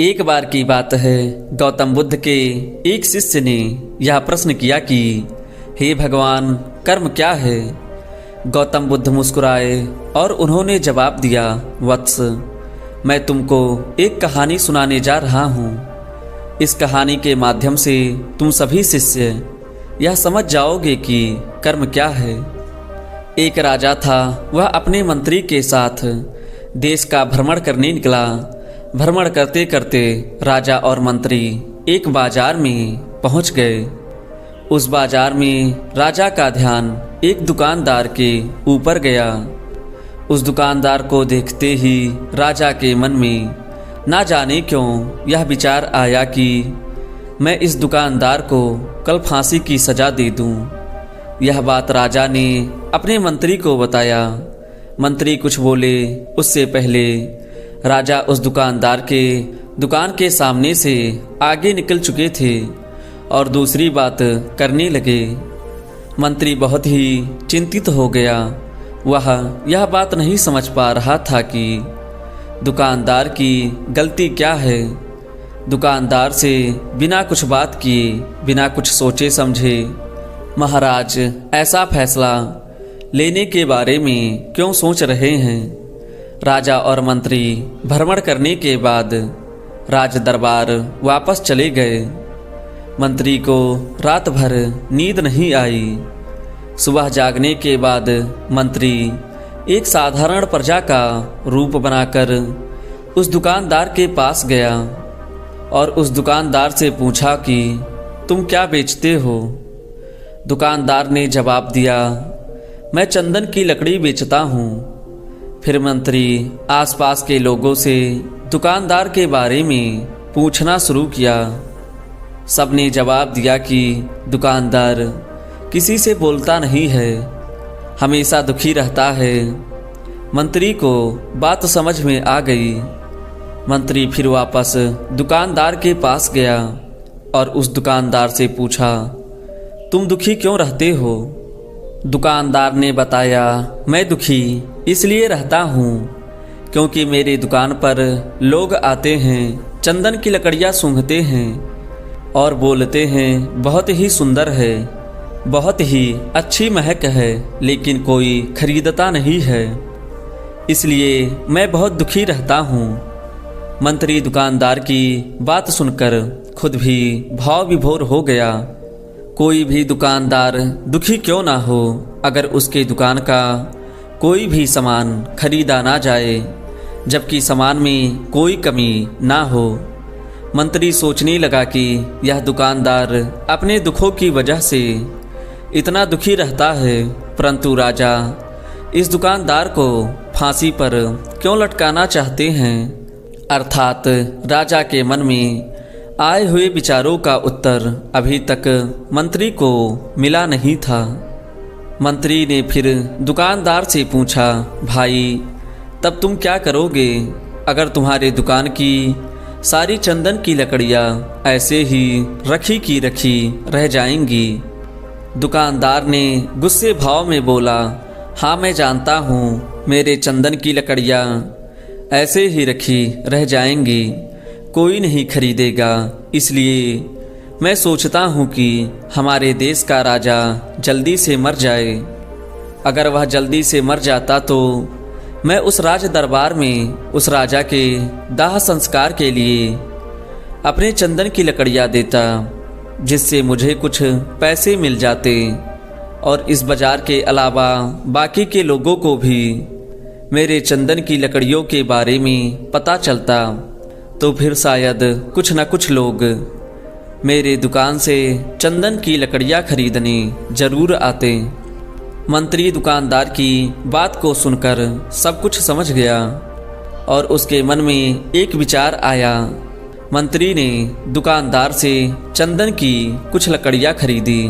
एक बार की बात है, गौतम बुद्ध के एक शिष्य ने यह प्रश्न किया कि हे भगवान, कर्म क्या है। गौतम बुद्ध मुस्कुराए और उन्होंने जवाब दिया, वत्स, मैं तुमको एक कहानी सुनाने जा रहा हूँ। इस कहानी के माध्यम से तुम सभी शिष्य यह समझ जाओगे कि कर्म क्या है। एक राजा था, वह अपने मंत्री के साथ देश का भ्रमण करने निकला। भ्रमण करते करते राजा और मंत्री एक बाजार में पहुंच गए। उस बाजार में राजा का ध्यान एक दुकानदार के ऊपर गया। उस दुकानदार को देखते ही राजा के मन में ना जाने क्यों यह विचार आया कि मैं इस दुकानदार को कल फांसी की सजा दे दूं। यह बात राजा ने अपने मंत्री को बताया। मंत्री कुछ बोले उससे पहले राजा उस दुकानदार के दुकान के सामने से आगे निकल चुके थे और दूसरी बात करने लगे। मंत्री बहुत ही चिंतित हो गया। वह यह बात नहीं समझ पा रहा था कि दुकानदार की गलती क्या है। दुकानदार से बिना कुछ बात किए, बिना कुछ सोचे समझे महाराज ऐसा फैसला लेने के बारे में क्यों सोच रहे हैं। राजा और मंत्री भ्रमण करने के बाद राज दरबार वापस चले गए। मंत्री को रात भर नींद नहीं आई। सुबह जागने के बाद मंत्री एक साधारण प्रजा का रूप बनाकर उस दुकानदार के पास गया और उस दुकानदार से पूछा कि तुम क्या बेचते हो। दुकानदार ने जवाब दिया, मैं चंदन की लकड़ी बेचता हूँ। फिर मंत्री आसपास के लोगों से दुकानदार के बारे में पूछना शुरू किया। सबने जवाब दिया कि दुकानदार किसी से बोलता नहीं है, हमेशा दुखी रहता है। मंत्री को बात समझ में आ गई। मंत्री फिर वापस दुकानदार के पास गया और उस दुकानदार से पूछा, तुम दुखी क्यों रहते हो। दुकानदार ने बताया, मैं दुखी इसलिए रहता हूँ क्योंकि मेरी दुकान पर लोग आते हैं, चंदन की लकड़ियाँ सूंघते हैं और बोलते हैं बहुत ही सुंदर है, बहुत ही अच्छी महक है, लेकिन कोई खरीदता नहीं है, इसलिए मैं बहुत दुखी रहता हूँ। मंत्री दुकानदार की बात सुनकर खुद भी भाव विभोर हो गया। कोई भी दुकानदार दुखी क्यों ना हो अगर उसके दुकान का कोई भी सामान खरीदा ना जाए, जबकि सामान में कोई कमी ना हो। मंत्री सोचने लगा कि यह दुकानदार अपने दुखों की वजह से इतना दुखी रहता है, परंतु राजा इस दुकानदार को फांसी पर क्यों लटकाना चाहते हैं। अर्थात राजा के मन में आए हुए विचारों का उत्तर अभी तक मंत्री को मिला नहीं था। मंत्री ने फिर दुकानदार से पूछा, भाई तब तुम क्या करोगे अगर तुम्हारे दुकान की सारी चंदन की लकड़ियाँ ऐसे ही रखी की रखी रह जाएंगी। दुकानदार ने गुस्से भाव में बोला, हाँ मैं जानता हूँ मेरे चंदन की लकड़ियाँ ऐसे ही रखी रह जाएंगी, कोई नहीं खरीदेगा, इसलिए मैं सोचता हूँ कि हमारे देश का राजा जल्दी से मर जाए। अगर वह जल्दी से मर जाता तो मैं उस राज दरबार में उस राजा के दाह संस्कार के लिए अपने चंदन की लकड़ियाँ देता, जिससे मुझे कुछ पैसे मिल जाते और इस बाजार के अलावा बाकी के लोगों को भी मेरे चंदन की लकड़ियों के बारे में पता चलता, तो फिर शायद कुछ न कुछ लोग मेरे दुकान से चंदन की लकड़ियाँ खरीदने जरूर आते। मंत्री दुकानदार की बात को सुनकर सब कुछ समझ गया और उसके मन में एक विचार आया। मंत्री ने दुकानदार से चंदन की कुछ लकड़ियाँ खरीदी।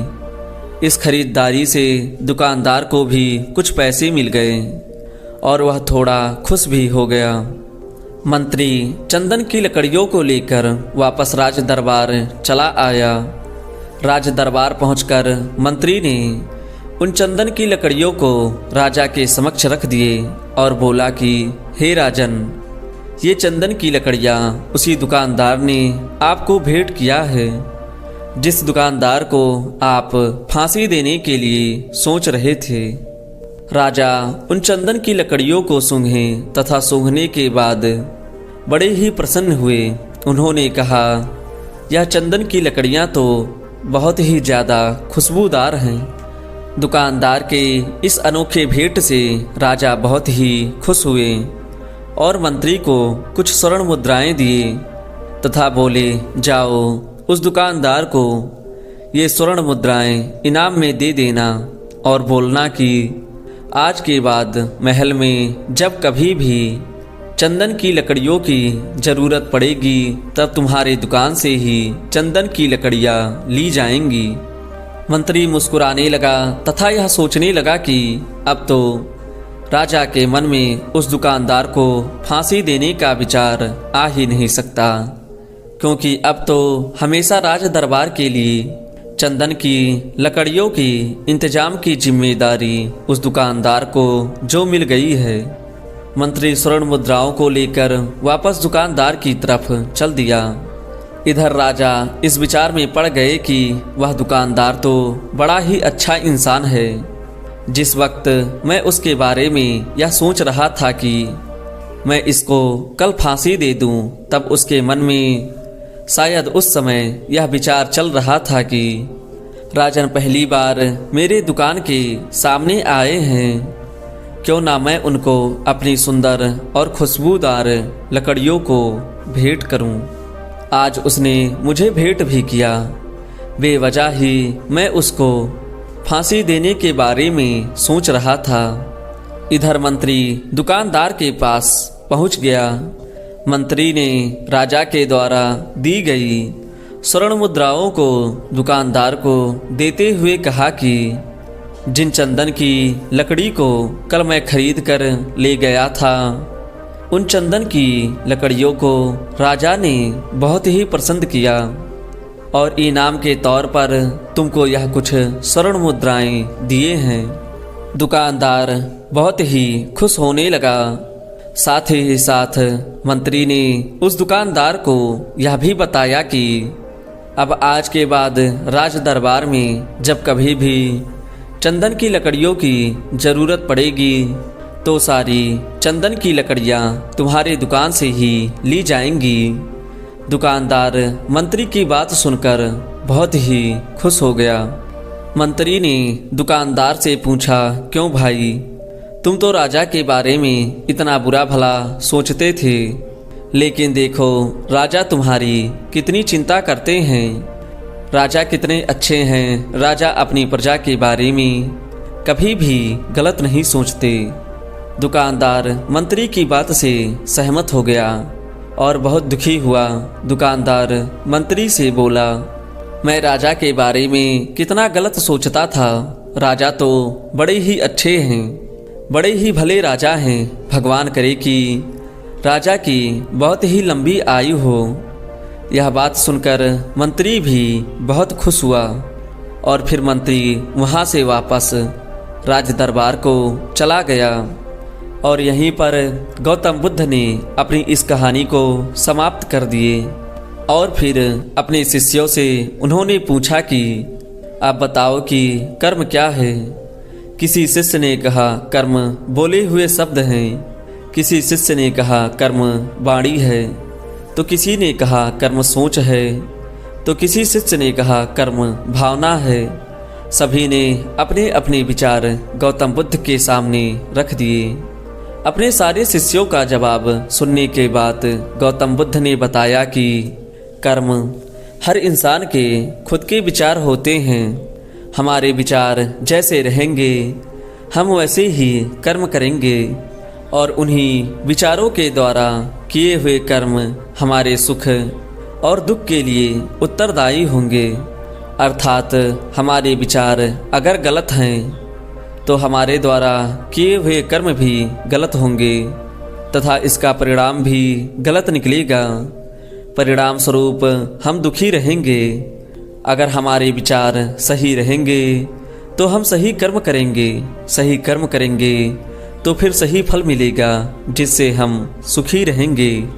इस खरीदारी से दुकानदार को भी कुछ पैसे मिल गए और वह थोड़ा खुश भी हो गया। मंत्री चंदन की लकड़ियों को लेकर वापस राज दरबार चला आया। राज दरबार पहुंचकर मंत्री ने उन चंदन की लकड़ियों को राजा के समक्ष रख दिए और बोला कि हे राजन, ये चंदन की लकड़ियाँ उसी दुकानदार ने आपको भेंट किया है जिस दुकानदार को आप फांसी देने के लिए सोच रहे थे। राजा उन चंदन की लकड़ियों को सूंघे तथा सूंघने के बाद बड़े ही प्रसन्न हुए। उन्होंने कहा, यह चंदन की लकड़ियाँ तो बहुत ही ज़्यादा खुशबूदार हैं। दुकानदार के इस अनोखे भेंट से राजा बहुत ही खुश हुए और मंत्री को कुछ स्वर्ण मुद्राएं दिए तथा बोले, जाओ उस दुकानदार को ये स्वर्ण मुद्राएं इनाम में दे देना और बोलना कि आज के बाद महल में जब कभी भी चंदन की लकड़ियों की ज़रूरत पड़ेगी तब तुम्हारे दुकान से ही चंदन की लकड़ियाँ ली जाएंगी। मंत्री मुस्कुराने लगा तथा यह सोचने लगा कि अब तो राजा के मन में उस दुकानदार को फांसी देने का विचार आ ही नहीं सकता, क्योंकि अब तो हमेशा राज दरबार के लिए चंदन की लकड़ियों की इंतजाम की जिम्मेदारी उस दुकानदार को जो मिल गई है। मंत्री स्वर्ण मुद्राओं को लेकर वापस दुकानदार की तरफ चल दिया। इधर राजा इस विचार में पड़ गए कि वह दुकानदार तो बड़ा ही अच्छा इंसान है। जिस वक्त मैं उसके बारे में यह सोच रहा था कि मैं इसको कल फांसी दे दूं, तब उसके मन में शायद उस समय यह विचार चल रहा था कि राजन पहली बार मेरे दुकान के सामने आए हैं, क्यों ना मैं उनको अपनी सुंदर और खुशबूदार लकड़ियों को भेंट करूं। आज उसने मुझे भेंट भी किया, बेवजह ही मैं उसको फांसी देने के बारे में सोच रहा था। इधर मंत्री दुकानदार के पास पहुंच गया। मंत्री ने राजा के द्वारा दी गई स्वर्ण मुद्राओं को दुकानदार को देते हुए कहा कि जिन चंदन की लकड़ी को कल मैं खरीद कर ले गया था, उन चंदन की लकड़ियों को राजा ने बहुत ही पसंद किया और इनाम के तौर पर तुमको यह कुछ स्वर्ण मुद्राएं दिए हैं। दुकानदार बहुत ही खुश होने लगा। साथ ही साथ मंत्री ने उस दुकानदार को यह भी बताया कि अब आज के बाद राज दरबार में जब कभी भी चंदन की लकड़ियों की ज़रूरत पड़ेगी तो सारी चंदन की लकड़ियाँ तुम्हारे दुकान से ही ली जाएंगी। दुकानदार मंत्री की बात सुनकर बहुत ही खुश हो गया। मंत्री ने दुकानदार से पूछा, क्यों भाई, तुम तो राजा के बारे में इतना बुरा भला सोचते थे, लेकिन देखो राजा तुम्हारी कितनी चिंता करते हैं। राजा कितने अच्छे हैं। राजा अपनी प्रजा के बारे में कभी भी गलत नहीं सोचते। दुकानदार मंत्री की बात से सहमत हो गया और बहुत दुखी हुआ। दुकानदार मंत्री से बोला, मैं राजा के बारे में कितना गलत सोचता था। राजा तो बड़े ही अच्छे हैं, बड़े ही भले राजा हैं। भगवान करे कि राजा की बहुत ही लंबी आयु हो। यह बात सुनकर मंत्री भी बहुत खुश हुआ और फिर मंत्री वहाँ से वापस राज दरबार को चला गया। और यहीं पर गौतम बुद्ध ने अपनी इस कहानी को समाप्त कर दिए। और फिर अपने शिष्यों से उन्होंने पूछा कि आप बताओ कि कर्म क्या है। किसी शिष्य ने कहा, कर्म बोले हुए शब्द हैं। किसी शिष्य ने कहा, कर्म वाणी है। तो किसी ने कहा, कर्म सोच है। तो किसी शिष्य ने कहा, कर्म भावना है। सभी ने अपने अपने विचार गौतम बुद्ध के सामने रख दिए। अपने सारे शिष्यों का जवाब सुनने के बाद गौतम बुद्ध ने बताया कि कर्म हर इंसान के खुद के विचार होते हैं। हमारे विचार जैसे रहेंगे हम वैसे ही कर्म करेंगे और उन्हीं विचारों के द्वारा किए हुए कर्म हमारे सुख और दुख के लिए उत्तरदायी होंगे। अर्थात हमारे विचार अगर गलत हैं तो हमारे द्वारा किए हुए कर्म भी गलत होंगे तथा इसका परिणाम भी गलत निकलेगा। परिणाम स्वरूप हम दुखी रहेंगे। अगर हमारे विचार सही रहेंगे तो हम सही कर्म करेंगे। सही कर्म करेंगे तो फिर सही फल मिलेगा जिससे हम सुखी रहेंगे।